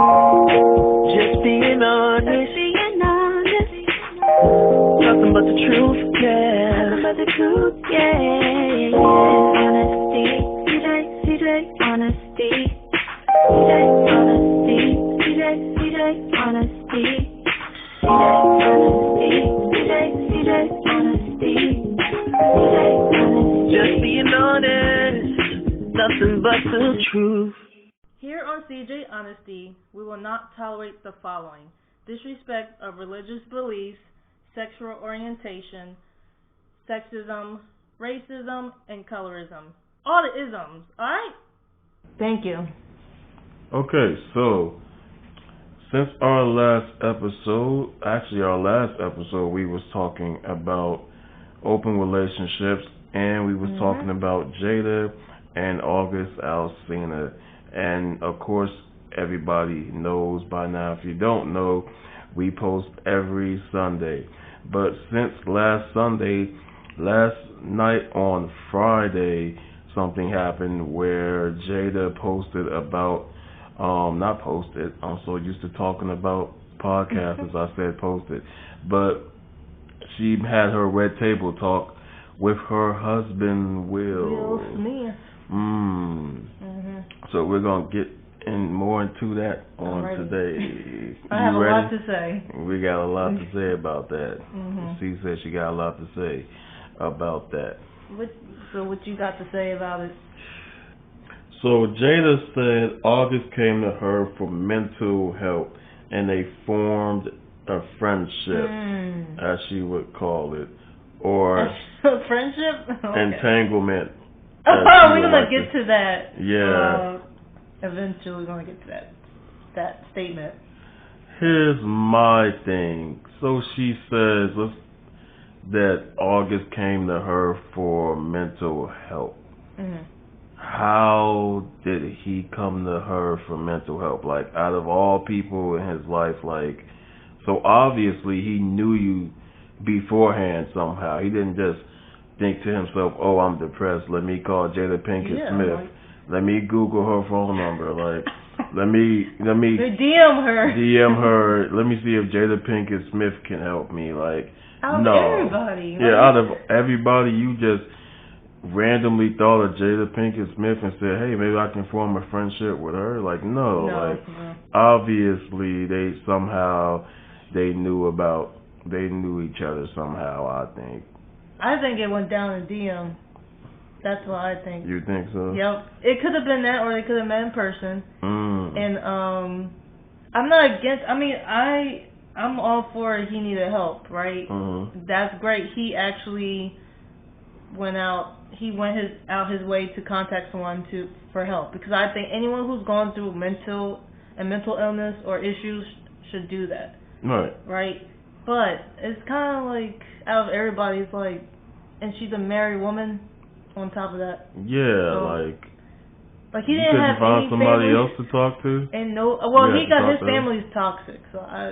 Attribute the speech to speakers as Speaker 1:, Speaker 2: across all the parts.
Speaker 1: Just being honest. Nothing but the truth, yeah. Nothing but the truth, yeah. Honesty, CJ, honesty. CJ, honesty. Just being honest. Nothing but the truth.
Speaker 2: Here on CJ Honesty, we will not tolerate the following: disrespect of religious beliefs, sexual orientation, sexism, racism, and colorism. All the isms, alright? Thank you.
Speaker 3: Okay, so since our last episode, we was talking about open relationships, and we was talking about Jada and August Alsina. And of course, everybody knows by now. If you don't know, we post every Sunday. But since last night on Friday, something happened where Jada posted about, I'm so used to talking about podcasts as I said posted, but she had her red table talk with her husband, Will
Speaker 2: Smith.
Speaker 3: So we're going to get more into that on today.
Speaker 2: I have a lot to say.
Speaker 3: We got a lot to say about that. She said she got a lot to say about that.
Speaker 2: What you got to say about it?
Speaker 3: So Jada said August came to her for mental help, and they formed a friendship, as she would call it, or
Speaker 2: friendship?
Speaker 3: entanglement.
Speaker 2: We're gonna get to that.
Speaker 3: Yeah.
Speaker 2: Eventually, we're gonna get to that statement.
Speaker 3: Here's my thing. So she says that August came to her for mental help. How did he come to her for mental help? Like, out of all people in his life, like, so obviously he knew you beforehand somehow. He didn't just think to himself, oh, I'm depressed, let me call Jada Pinkett Smith. Let me Google her phone number. Like, let me
Speaker 2: DM her.
Speaker 3: Let me see if Jada Pinkett Smith can help me. Like,
Speaker 2: out of everybody.
Speaker 3: Yeah, out of everybody, you just randomly thought of Jada Pinkett Smith and said, hey, maybe I can form a friendship with her. Like, no. Obviously they knew each other somehow, I think.
Speaker 2: I think it went down in DM. That's what I think.
Speaker 3: You think so?
Speaker 2: Yep. It could have been that, or they could have met in person. And I'm not against. I mean, I'm all for it. He needed help, right? That's great. He actually went out. He went out his way to contact someone for help, because I think anyone who's gone through mental illness or issues should do that. Right. But it's kind of like, out of everybody, it's like, and she's a married woman on top of that.
Speaker 3: Yeah,
Speaker 2: so, like he
Speaker 3: you
Speaker 2: didn't have
Speaker 3: find
Speaker 2: any
Speaker 3: somebody
Speaker 2: family,
Speaker 3: else to talk to?
Speaker 2: And he got his family's toxic, so I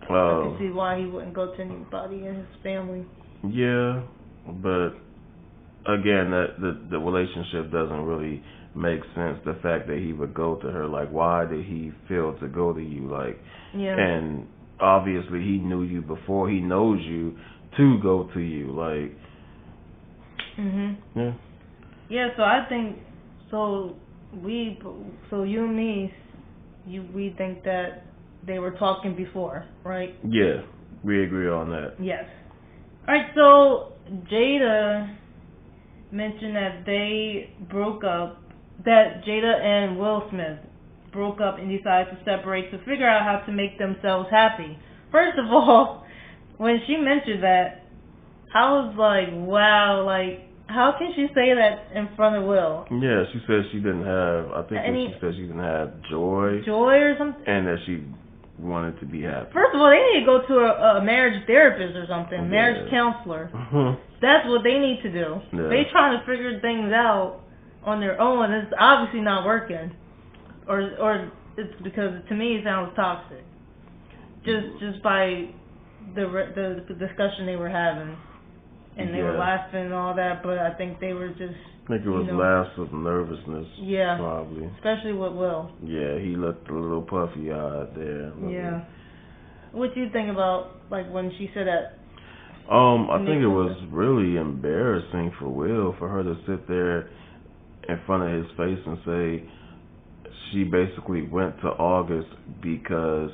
Speaker 2: can see why he wouldn't go to anybody in his family.
Speaker 3: Yeah, but again, the relationship doesn't really make sense. The fact that he would go to her, like, why did he feel to go to you? Like, and obviously he knew you before he knows you to go to you. Like,
Speaker 2: yeah. So I think you and me, we think that they were talking before, right?
Speaker 3: Yeah, we agree on that.
Speaker 2: Yes. All right. So Jada mentioned that they broke up. That Jada and Will Smith broke up and decided to separate to figure out how to make themselves happy. First of all, when she mentioned that, I was like, wow, like, how can she say that in front of Will?
Speaker 3: Yeah, she said she didn't have, she said she didn't have joy.
Speaker 2: Joy or something?
Speaker 3: And that she wanted to be happy.
Speaker 2: First of all, they need to go to a marriage therapist or something, marriage counselor. That's what they need to do.
Speaker 3: Yeah.
Speaker 2: They trying to figure things out on their own. It's obviously not working. Or it's because, to me, it sounds toxic. Just by the discussion they were having, and they were laughing and all that. But I think they were just
Speaker 3: I think it was lapse of nervousness.
Speaker 2: Yeah.
Speaker 3: Probably.
Speaker 2: Especially with Will.
Speaker 3: Yeah, he looked a little puffy eyed there.
Speaker 2: Yeah. What do you think about like when she said that?
Speaker 3: I think it was really embarrassing for Will for her to sit there in front of his face and say she basically went to August because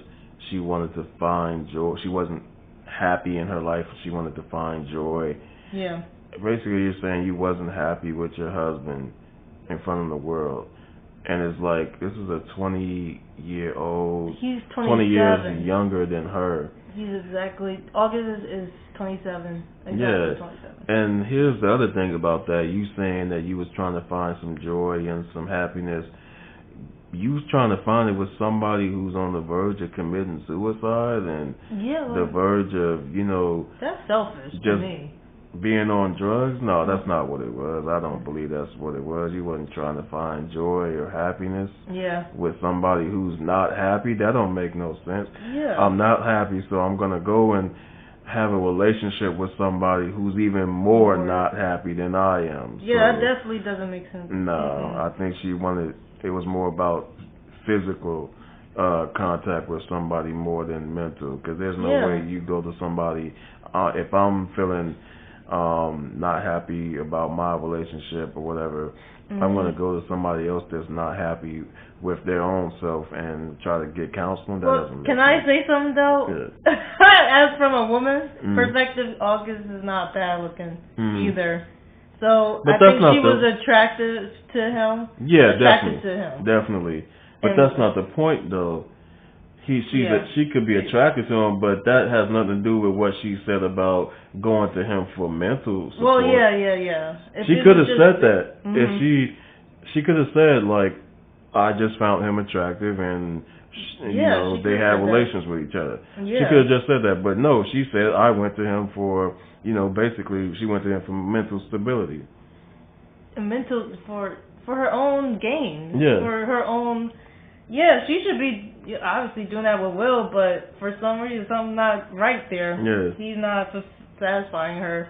Speaker 3: she wanted to find joy. She wasn't happy in her life. She wanted to find joy.
Speaker 2: Yeah.
Speaker 3: Basically, you're saying you wasn't happy with your husband in front of the world. And it's like, this is a 20-year-old.
Speaker 2: He's 27.
Speaker 3: 20 years younger than her.
Speaker 2: He's exactly, August is 27. Exactly
Speaker 3: yeah.
Speaker 2: 27.
Speaker 3: And here's the other thing about that. You saying that you was trying to find some joy and some happiness. You was trying to find it with somebody who's on the verge of committing suicide and the verge of,
Speaker 2: that's selfish to me.
Speaker 3: Being on drugs? No, that's not what it was. I don't believe that's what it was. You wasn't trying to find joy or happiness with somebody who's not happy. That don't make no sense.
Speaker 2: Yeah.
Speaker 3: I'm not happy, so I'm going to go and have a relationship with somebody who's even more not happy than I am.
Speaker 2: Yeah, that definitely doesn't make sense.
Speaker 3: No, I think she wanted, it was more about physical contact with somebody more than mental, because there's no way you go to somebody, if I'm feeling not happy about my relationship or whatever, I'm going to go to somebody else that's not happy with their own self and try to get counseling. That doesn't make sense.
Speaker 2: Can I say something though?
Speaker 3: Yeah.
Speaker 2: As from a woman's perspective, August is not bad looking either. So I think she was attracted to him.
Speaker 3: Yeah,
Speaker 2: attracted to him.
Speaker 3: Definitely. But that's not the point though. She could be attracted to him, but that has nothing to do with what she said about going to him for mental support.
Speaker 2: Well, yeah.
Speaker 3: She could have said that. If she could have said, like, I just found him attractive and they had relations with each other. Yeah. She could have just said that, but no, she said I went to him for, basically she went to him for mental stability.
Speaker 2: Mental for her own gain.
Speaker 3: Yeah.
Speaker 2: For her own. Yeah, she should be obviously doing that with Will, but for some reason something's not right there.
Speaker 3: Yeah.
Speaker 2: He's not satisfying her.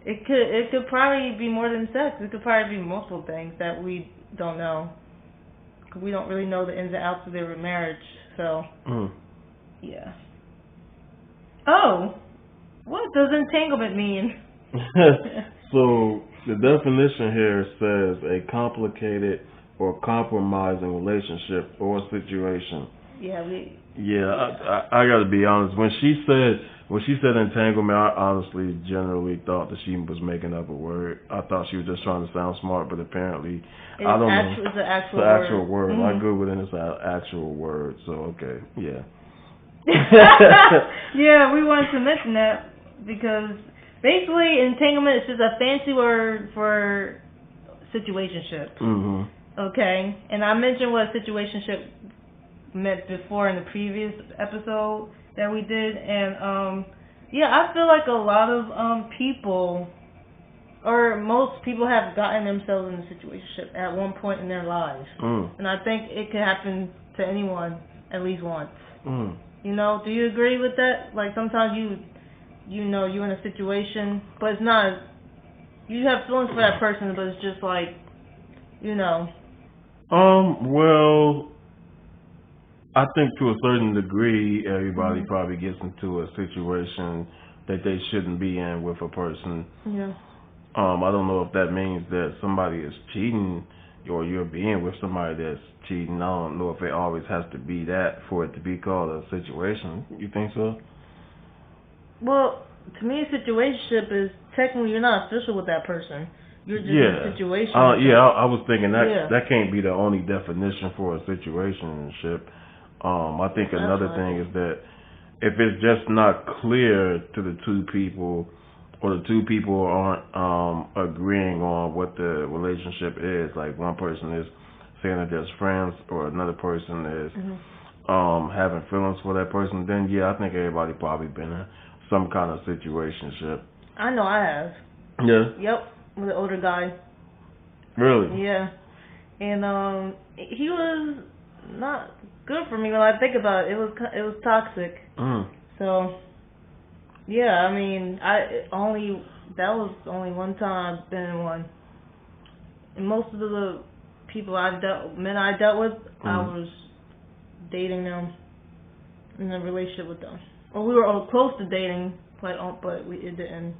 Speaker 2: It could probably be more than sex. It could probably be multiple things that we don't know. We don't really know the ins and outs of their marriage, so yeah. Oh, what does entanglement mean?
Speaker 3: So the definition here says a complicated or compromising relationship or situation. I got to be honest. When she said entanglement, I honestly generally thought that she was making up a word. I thought she was just trying to sound smart, but apparently I don't know.
Speaker 2: It's an actual
Speaker 3: word. It's an actual word.
Speaker 2: Mm-hmm.
Speaker 3: I googled it and it's an actual word. So okay, yeah.
Speaker 2: Yeah, we wanted to mention that because basically entanglement is just a fancy word for situationship.
Speaker 3: Mm-hmm.
Speaker 2: Okay, and I mentioned what situationship meant before in the previous episode that we did, and I feel like a lot of people, or most people, have gotten themselves in a situationship at one point in their lives, and I think it could happen to anyone at least once. Do you agree with that? Like sometimes you're in a situation, but it's not. You have feelings for that person, but it's just like,
Speaker 3: Well, I think to a certain degree, everybody probably gets into a situation that they shouldn't be in with a person.
Speaker 2: Yeah.
Speaker 3: I don't know if that means that somebody is cheating or you're being with somebody that's cheating. I don't know if it always has to be that for it to be called a situation. You think so?
Speaker 2: Well, to me, a situationship is technically you're not official with that person. You're just in a situation.
Speaker 3: I was thinking that can't be the only definition for a situationship. I think another thing is that if it's just not clear to the two people, or the two people aren't agreeing on what the relationship is, like one person is saying that they're friends or another person is having feelings for that person, then I think everybody probably been in some kind of situationship.
Speaker 2: I know I have.
Speaker 3: Yeah?
Speaker 2: Yep, with an older guy.
Speaker 3: Really?
Speaker 2: Yeah. And he was not good for me when I think about it. It was toxic. So yeah, I mean, that was only one time I've been in one. most of the people men I dealt with, I was dating them, in a relationship with them. Or we were all close to dating, but it didn't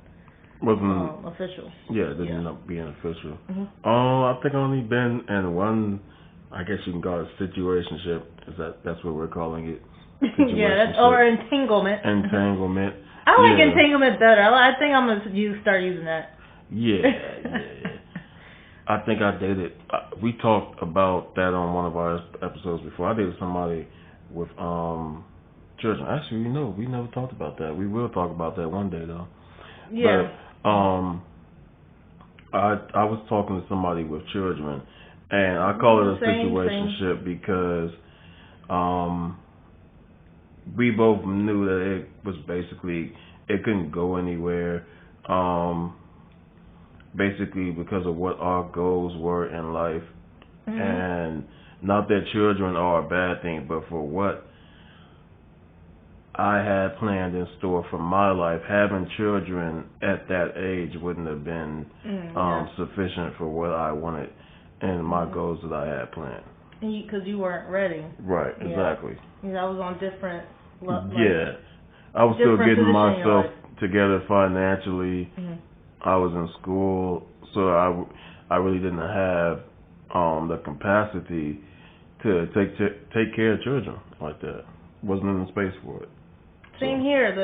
Speaker 2: wasn't official.
Speaker 3: Yeah, it didn't end up being official. I think I've only been in one, I guess you can call it situationship. That's what we're calling it.
Speaker 2: Or entanglement.
Speaker 3: Entanglement.
Speaker 2: I like entanglement better. I think I'm gonna start using that.
Speaker 3: Yeah. I think I dated. We talked about that on one of our episodes before. I dated somebody with children. Actually, we never talked about that. We will talk about that one day, though.
Speaker 2: Yeah.
Speaker 3: But I was talking to somebody with children, and I call it a situationship because we both knew that it was basically it couldn't go anywhere. Basically because of what our goals were in life, and not that children are a bad thing, but for what I had planned in store for my life, having children at that age wouldn't have been sufficient for what I wanted and my goals that I had planned.
Speaker 2: Because you weren't ready.
Speaker 3: Right, exactly.
Speaker 2: I was on different levels.
Speaker 3: Yeah. I was still getting myself together financially. I was in school, so I really didn't have the capacity to take care of children like that. Wasn't in the space for it.
Speaker 2: Same here.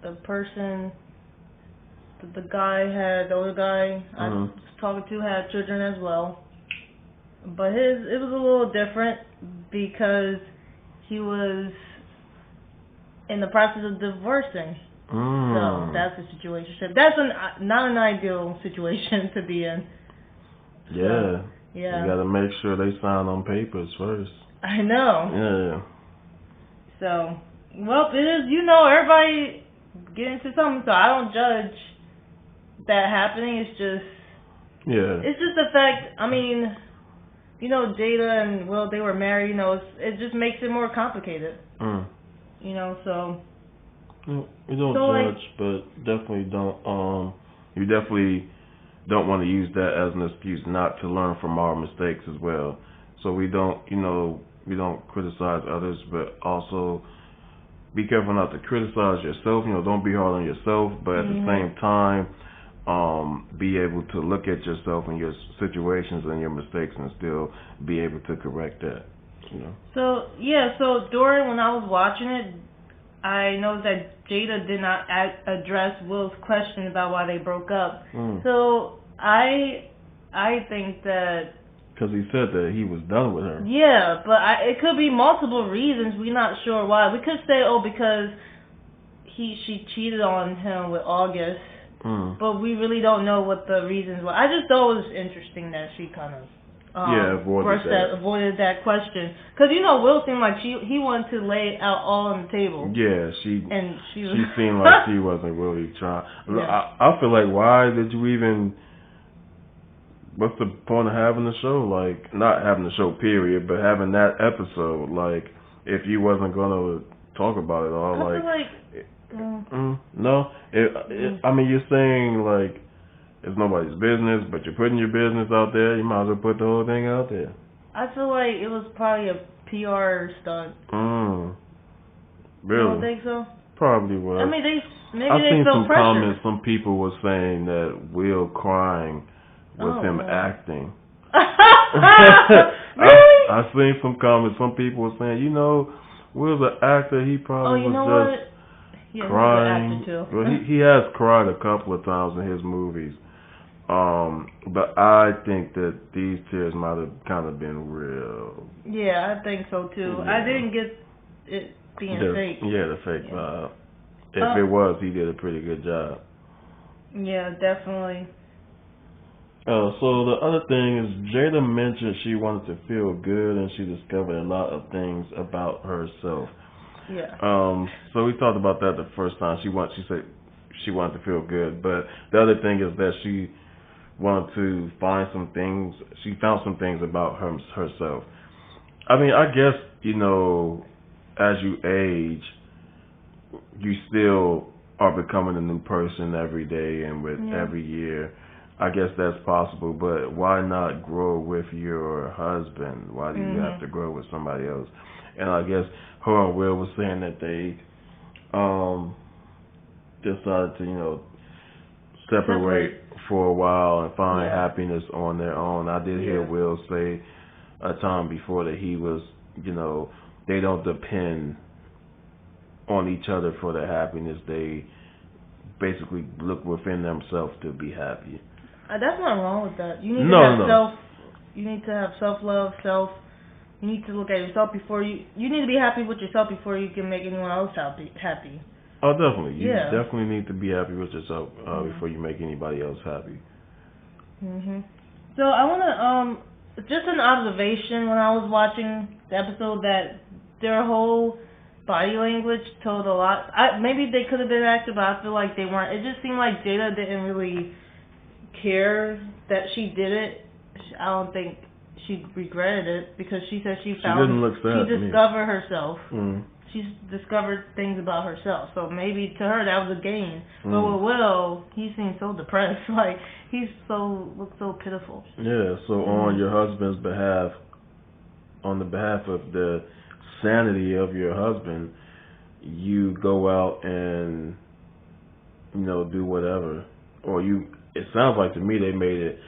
Speaker 2: The person, the older guy I was talking to had children as well, but it was a little different because he was in the process of divorcing. So that's a situation. That's not an ideal situation to be in.
Speaker 3: Yeah. You got to make sure they sign on papers first.
Speaker 2: I know.
Speaker 3: Yeah.
Speaker 2: So, well, it is. Everybody get into something. So I don't judge that happening. It's just.
Speaker 3: Yeah.
Speaker 2: It's just the fact. I mean, Jada and Will, they were married. It just makes it more complicated. So.
Speaker 3: We don't judge, but definitely don't. You definitely don't want to use that as an excuse not to learn from our mistakes as well. So we don't, we don't criticize others, but also be careful not to criticize yourself. Don't be hard on yourself, but at the same time, be able to look at yourself and your situations and your mistakes and still be able to correct that.
Speaker 2: So during when I was watching it, I know that Jada did not address Will's question about why they broke up. So I think that
Speaker 3: because he said that he was done with her.
Speaker 2: Yeah, but it could be multiple reasons. We're not sure why. We could say, because she cheated on him with August, but we really don't know what the reasons were. I just thought it was interesting that she kind of avoided that question. Because, Will seemed like he wanted to lay it out all on the table.
Speaker 3: Yeah, she seemed like she wasn't really trying. Yeah. I feel like, why did you even... What's the point of having the show? Like, not having the show, period, but having that episode. Like, if you wasn't going to talk about it all.
Speaker 2: I feel like...
Speaker 3: No. I mean, you're saying, like, it's nobody's business, but you're putting your business out there. You might as well put the whole thing out there.
Speaker 2: I feel like it was probably a PR stunt.
Speaker 3: Really?
Speaker 2: You don't think so?
Speaker 3: Probably was.
Speaker 2: I mean,
Speaker 3: I've seen some comments. Some people were saying that Will crying was him acting.
Speaker 2: Really?
Speaker 3: I've seen some comments. Some people were saying, Will's an actor. He probably was just crying.
Speaker 2: He's an actor too.
Speaker 3: Well, he has cried a couple of times in his movies. But I think that these tears might have kind of been real.
Speaker 2: Yeah, I think so too. Yeah. I didn't get it being fake.
Speaker 3: Yeah, the fake vibe. If it was, he did a pretty good job.
Speaker 2: Yeah, definitely.
Speaker 3: So the other thing is, Jada mentioned she wanted to feel good, and she discovered a lot of things about herself.
Speaker 2: Yeah.
Speaker 3: So we talked about that the first time. She said she wanted to feel good, but the other thing is that she wanted to find some things. She found some things about herself. I mean, I guess, as you age, you still are becoming a new person every day and with every year. I guess that's possible, but why not grow with your husband? Why do you have to grow with somebody else? And I guess her and Will was saying that they decided to, separate for a while and find happiness on their own. I did hear Will say a time before that he was, they don't depend on each other for their happiness. They basically look within themselves to be happy.
Speaker 2: That's not wrong with that. You need to have self. You need to have self-love, You need to look at yourself before you need to be happy with yourself before you can make anyone else happy.
Speaker 3: Oh, definitely. You definitely need to be happy with yourself before you make anybody else happy.
Speaker 2: So I want to, just an observation when I was watching the episode, that their whole body language told a lot. Maybe they could have been acted, but I feel like they weren't. It just seemed like Jada didn't really care that she did it. I don't think she regretted it, because she said she discovered herself. She's discovered things about herself. So maybe to her that was a gain. But with Will, he seems so depressed. Like, looks so pitiful.
Speaker 3: Yeah, so on your husband's behalf, on the behalf of the sanity of your husband, you go out and, do whatever. Or it sounds like to me they made it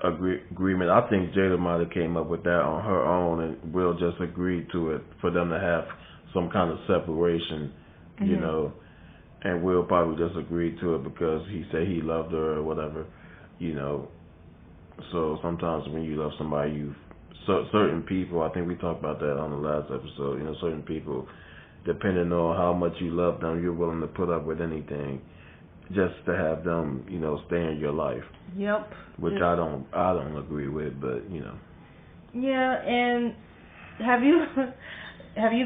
Speaker 3: agreement. I think Jada might have came up with that on her own, and Will just agreed to it for them to have some kind of separation, and Will probably just agreed to it because he said he loved her or whatever, So sometimes when you love somebody, certain people, I think we talked about that on the last episode, certain people, depending on how much you love them, you're willing to put up with anything just to have them, stay in your life.
Speaker 2: Yep.
Speaker 3: Which I don't agree with, but
Speaker 2: Yeah, and have you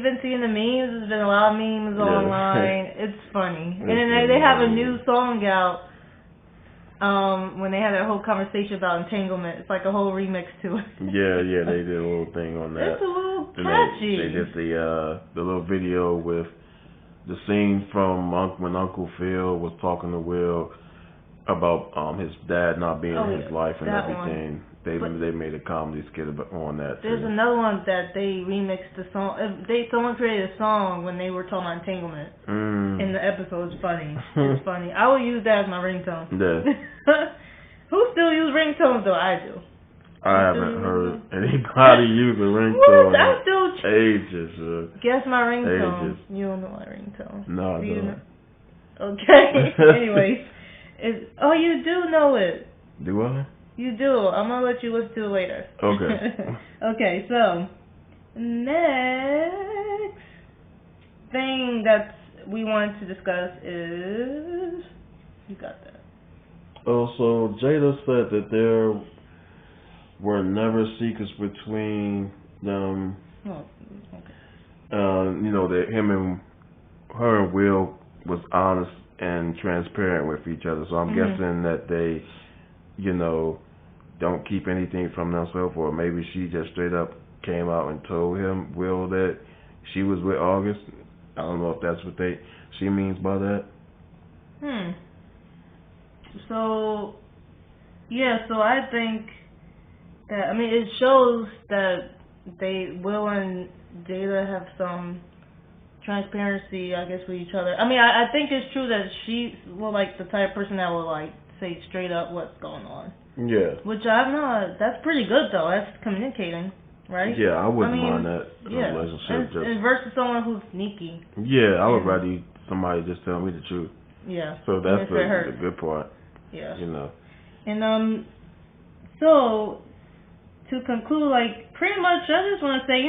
Speaker 2: been seeing the memes? There's been a lot of memes online. It's funny. And then they have a new song out. When they had that whole conversation about entanglement, it's like a whole remix to it.
Speaker 3: Yeah, they did a little thing on that.
Speaker 2: It's a little catchy.
Speaker 3: They did the little video with the scene from when Uncle Phil was talking to Will about his dad not being in his life and everything. They made a comedy skit on that.
Speaker 2: There's another one that they remixed the song. Someone created a song when they were talking about entanglement. In the episode. It's funny. It's funny. I will use that as my ringtone.
Speaker 3: Yeah.
Speaker 2: Who still use ringtones though? I do.
Speaker 3: I haven't heard anybody use a ringtone
Speaker 2: in
Speaker 3: ages.
Speaker 2: Guess my ringtone.
Speaker 3: Ages.
Speaker 2: You don't know my ringtone.
Speaker 3: No, I don't.
Speaker 2: Okay. Anyways. You do know it.
Speaker 3: Do I?
Speaker 2: You do. I'm going to let you listen to it later.
Speaker 3: Okay.
Speaker 2: Okay, so next thing that we wanted to discuss is... You got that.
Speaker 3: Oh, so Jada said that there were never secrets between them.
Speaker 2: Oh, okay.
Speaker 3: That her and Will was honest and transparent with each other. So I'm guessing that they, don't keep anything from themselves, or maybe she just straight up came out and told Will, that she was with August. I don't know if that's what she means by that.
Speaker 2: So I think that, it shows that Will and Jada have some transparency, I guess, with each other. I think it's true that she's the type of person that will say straight up what's going on.
Speaker 3: Yeah.
Speaker 2: Which that's pretty good though. That's communicating, right?
Speaker 3: Yeah, I wouldn't mind that relationship.
Speaker 2: And versus someone who's sneaky.
Speaker 3: Yeah, I would rather somebody just tell me the truth.
Speaker 2: Yeah.
Speaker 3: So that's the good part.
Speaker 2: Yeah.
Speaker 3: And
Speaker 2: so to conclude, pretty much, I just want to say,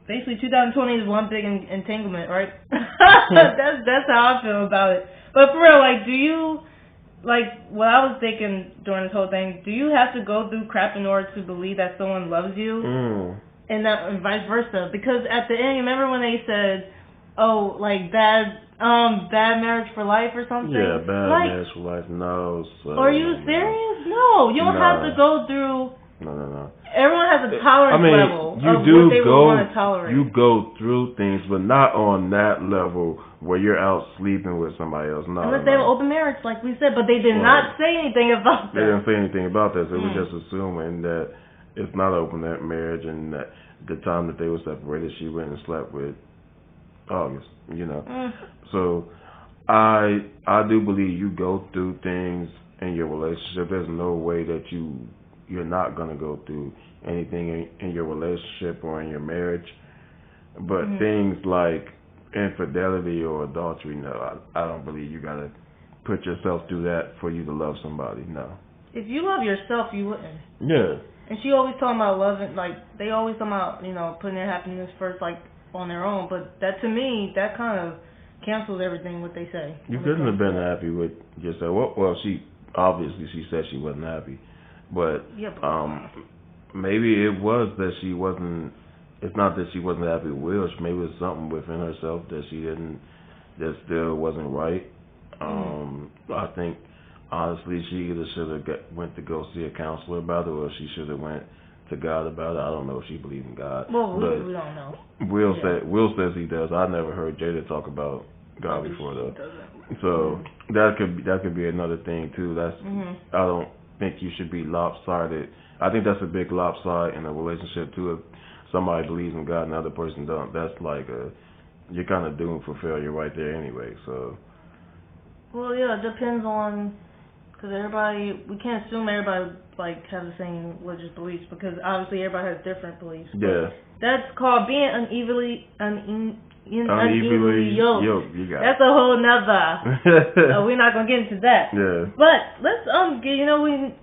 Speaker 2: basically 2020 is one big entanglement, right? That's how I feel about it. But for real, do you, what I was thinking during this whole thing, do you have to go through crap in order to believe that someone loves you? And vice versa? Because at the end, remember when they said, bad marriage for life or something?
Speaker 3: Yeah, bad marriage for life. No. So,
Speaker 2: are you serious? No. You don't have to go through
Speaker 3: No.
Speaker 2: Everyone has a tolerance level of what they would want to tolerate.
Speaker 3: You go through things, but not on that level where you're out sleeping with somebody else.
Speaker 2: Unless they have an open marriage, like we said, but they did not say anything about that.
Speaker 3: They didn't say anything about that, so we're just assuming that it's not open marriage, and that the time that they were separated, she went and slept with August, So I do believe you go through things in your relationship. There's no way that you're not going to go through anything in your relationship or in your marriage. But things like infidelity or adultery, no, I don't believe you got to put yourself through that for you to love somebody, no.
Speaker 2: If you love yourself, you wouldn't.
Speaker 3: Yeah.
Speaker 2: And she always talking about loving, like, they always talking about, putting their happiness first, like, on their own. But that, to me, that kind of cancels everything what they say.
Speaker 3: You couldn't have been happy with yourself. Well, she said she wasn't happy. But maybe it was that she wasn't, it's not that she wasn't happy with Will. Maybe it was something within herself that that still wasn't right. I think, honestly, she either should have went to go see a counselor about it, or she should have went to God about it. I don't know if she believes in God.
Speaker 2: Well, we don't know.
Speaker 3: Will says he does. I never heard Jada talk about God before, though. So that could be another thing too. I don't think you should be lopsided. I think that's a big lopside in a relationship too. If somebody believes in God and the other person don't, that's like you're kind of doomed for failure right there anyway. So.
Speaker 2: Well, yeah, it depends on, because we can't assume everybody like has the same religious beliefs, because obviously everybody has different beliefs.
Speaker 3: Yeah.
Speaker 2: That's called being unevenly yoked.
Speaker 3: You got
Speaker 2: That's a whole nother. We're not gonna get into that.
Speaker 3: Yeah.
Speaker 2: But let's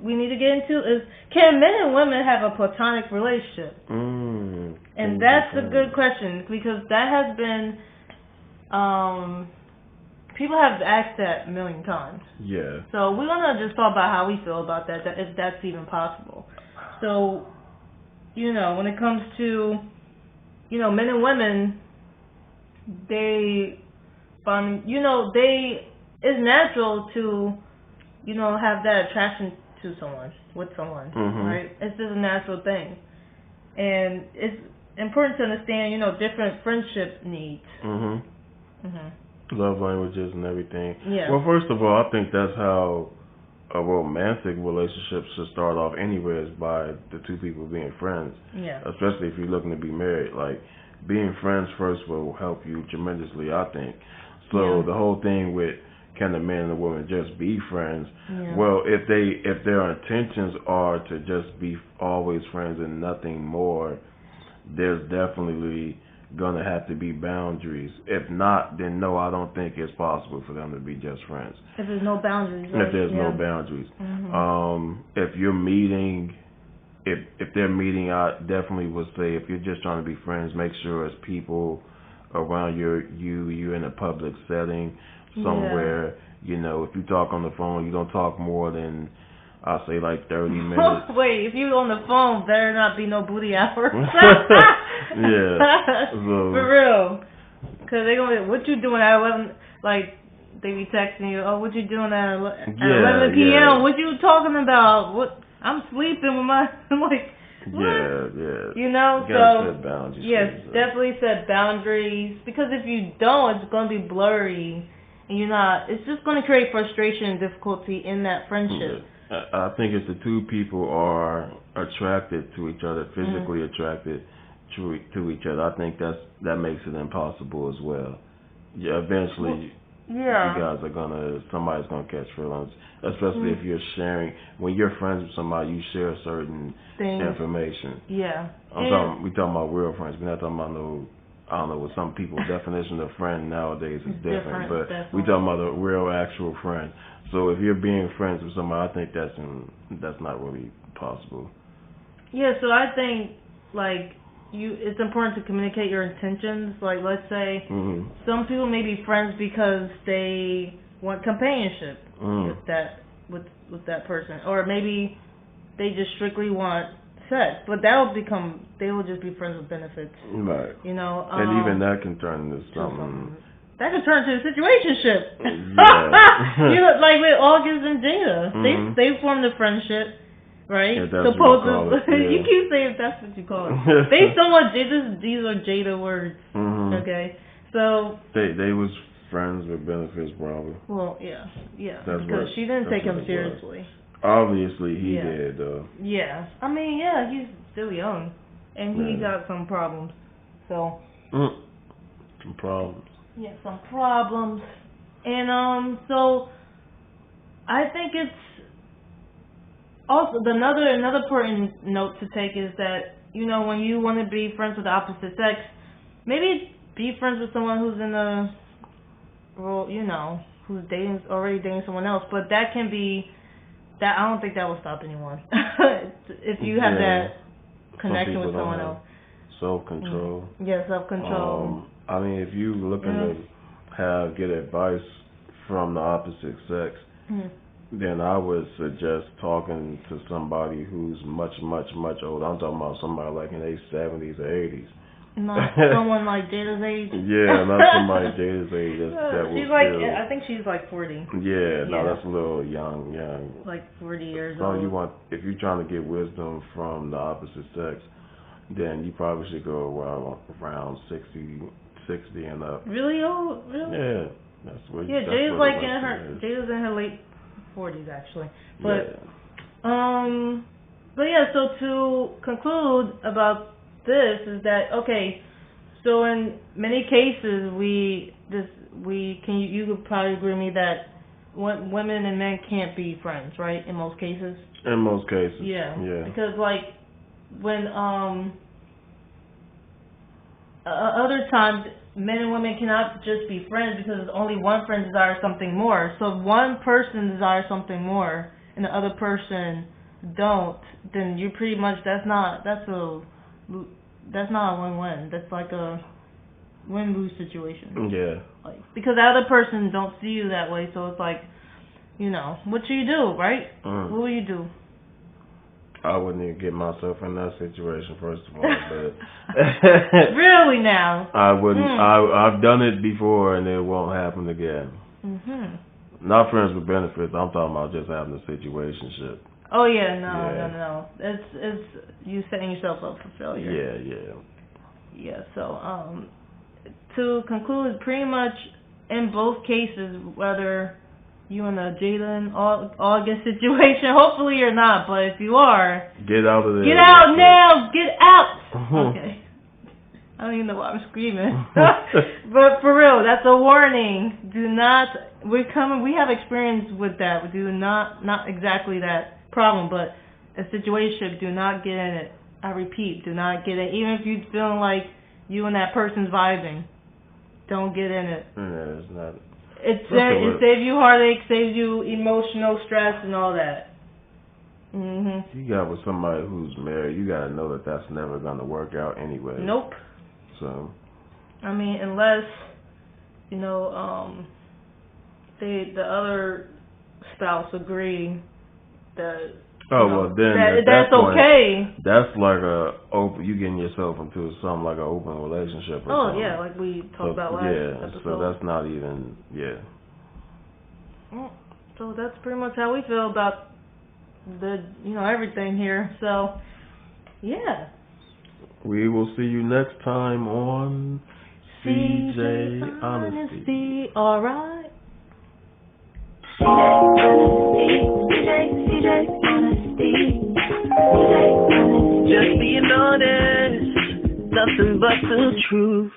Speaker 2: we need to get into is, can men and women have a platonic relationship? And that's a good question, because that has been people have asked that a million times.
Speaker 3: Yeah.
Speaker 2: So we're gonna just talk about how we feel about that if that's even possible. So, when it comes to, men and women, it's natural to, have that attraction to someone, with someone, right? It's just a natural thing. And it's important to understand, different friendship needs.
Speaker 3: Love languages and everything.
Speaker 2: Yeah.
Speaker 3: Well, first of all, I think that's how a romantic relationship should start off anyway, is by the two people being friends.
Speaker 2: Yeah.
Speaker 3: Especially if you're looking to be married. Like, being friends first will help you tremendously, I think. So the whole thing with, can the man and the woman just be friends?
Speaker 2: Yeah.
Speaker 3: Well, if their intentions are to just be always friends and nothing more, there's definitely gonna have to be boundaries. If not, then no, I don't think it's possible for them to be just friends.
Speaker 2: If there's no boundaries. Right?
Speaker 3: If there's no boundaries. If you're meeting, if they're meeting, I definitely would say, if you're just trying to be friends, make sure it's people around you're in a public setting somewhere. If you talk on the phone, you don't talk more than, I'll say, like 30 minutes.
Speaker 2: Wait, if you on the phone, better not be no booty hours.
Speaker 3: Yeah.
Speaker 2: For real. Because they're going to be, what you doing at 11, like, they be texting you, what you doing at 11 p.m.?
Speaker 3: Yeah.
Speaker 2: What you talking about? What? I'm sleeping with my, I'm like, what?
Speaker 3: Yeah.
Speaker 2: You know,
Speaker 3: you gotta set boundaries.
Speaker 2: Yes, definitely set boundaries. Because if you don't, it's going to be blurry. And it's just going to create frustration and difficulty in that friendship.
Speaker 3: I think if the two people are attracted to each other, physically attracted to each other, I think that makes it impossible as well. Yeah, eventually, you guys are somebody's gonna catch feelings, especially if you're sharing. When you're friends with somebody, you share certain information.
Speaker 2: Yeah.
Speaker 3: We talking about real friends. We're not talking about I don't know, with some people's definition of friend nowadays is different, but we talking about a real actual friend. So if you're being friends with somebody, I think that's not really possible. Yeah,
Speaker 2: so I think it's important to communicate your intentions. Like, let's say some people may be friends because they want companionship with that person, or maybe they just strictly want sex, but they will just be friends with benefits.
Speaker 3: Right.
Speaker 2: And
Speaker 3: even that can turn into something.
Speaker 2: That can turn into a situationship.
Speaker 3: Yeah.
Speaker 2: Like with August and Jada, they formed a friendship, right?
Speaker 3: If that's what you call it, yeah.
Speaker 2: You keep saying if that's what you call it. Based on what these are Jada words. Mm-hmm. Okay, so
Speaker 3: they was friends with benefits, probably.
Speaker 2: Well, yeah, because she didn't take him seriously.
Speaker 3: Obviously, he did, though.
Speaker 2: Yeah, I mean, yeah, he's still young, and he got some problems. So.
Speaker 3: Some problems.
Speaker 2: Yeah, some problems. And so I think it's also another important note to take is that, you know, when you want to be friends with the opposite sex, maybe be friends with someone who's in a, well, you know, who's already dating someone else. But that can be that. I don't think that will stop anyone if you have that connection with someone else.
Speaker 3: Self-control.
Speaker 2: Yeah, self-control.
Speaker 3: I mean, if you looking to get advice from the opposite sex, then I would suggest talking to somebody who's much, much, much older. I'm talking about somebody like in their 70s or 80s.
Speaker 2: Not someone like Jada's age.
Speaker 3: Yeah, not somebody Jada's age.
Speaker 2: She's like, I think she's like 40.
Speaker 3: Yeah, no, that's a little young.
Speaker 2: Like 40 years
Speaker 3: old.
Speaker 2: old.
Speaker 3: If you're trying to get wisdom from the opposite sex, then you probably should go around 60 and up.
Speaker 2: Really old? Really?
Speaker 3: Yeah, that's what.
Speaker 2: Yeah, Jada's like Jada's in her late 40s actually. But but yeah. So to conclude about this is that so in many cases you could probably agree with me that women and men can't be friends, right? In most cases.
Speaker 3: In most cases.
Speaker 2: Yeah. Because like when other times men and women cannot just be friends because only one friend desires something more. So if one person desires something more and the other person don't, then you pretty much that's not a win-win. That's like a win-lose situation. Yeah. Like, because the other person don't see you that way, so it's like, you know, what do you do, right? What will you do?
Speaker 3: I wouldn't even get myself in that situation, first of all. But
Speaker 2: really now?
Speaker 3: I wouldn't. I've done it before, and it won't happen again. Not friends with benefits. I'm talking about just having a situationship.
Speaker 2: Oh yeah, no. It's you setting yourself up for failure. Yeah. So to conclude, pretty much in both cases, whether you in a Jada and August situation, hopefully you're not, but if you are,
Speaker 3: get out of there.
Speaker 2: Get out now. Get out. Okay. I don't even know why I'm screaming. But for real, that's a warning. Do not. We have experience with that. We do not exactly that problem, but a situation. Do not get in it. I repeat, do not get in it. Even if you feeling like you and that person's vibing, don't get in it.
Speaker 3: Yeah, it's not.
Speaker 2: It saves you heartache, saves you emotional stress and all that.
Speaker 3: You got with somebody who's married, you gotta know that that's never gonna work out anyway.
Speaker 2: Nope.
Speaker 3: So.
Speaker 2: I mean, unless the other spouse agree that. That's point, okay.
Speaker 3: That's like you getting yourself into something like an open relationship. Or something.
Speaker 2: Yeah, like we talked about last episode.
Speaker 3: So that's not even
Speaker 2: So that's pretty much how we feel about everything here. So yeah.
Speaker 3: We will see you next time on CJ Honesty.
Speaker 2: All right.
Speaker 1: CJ Honesty. Just being honest, nothing but the truth.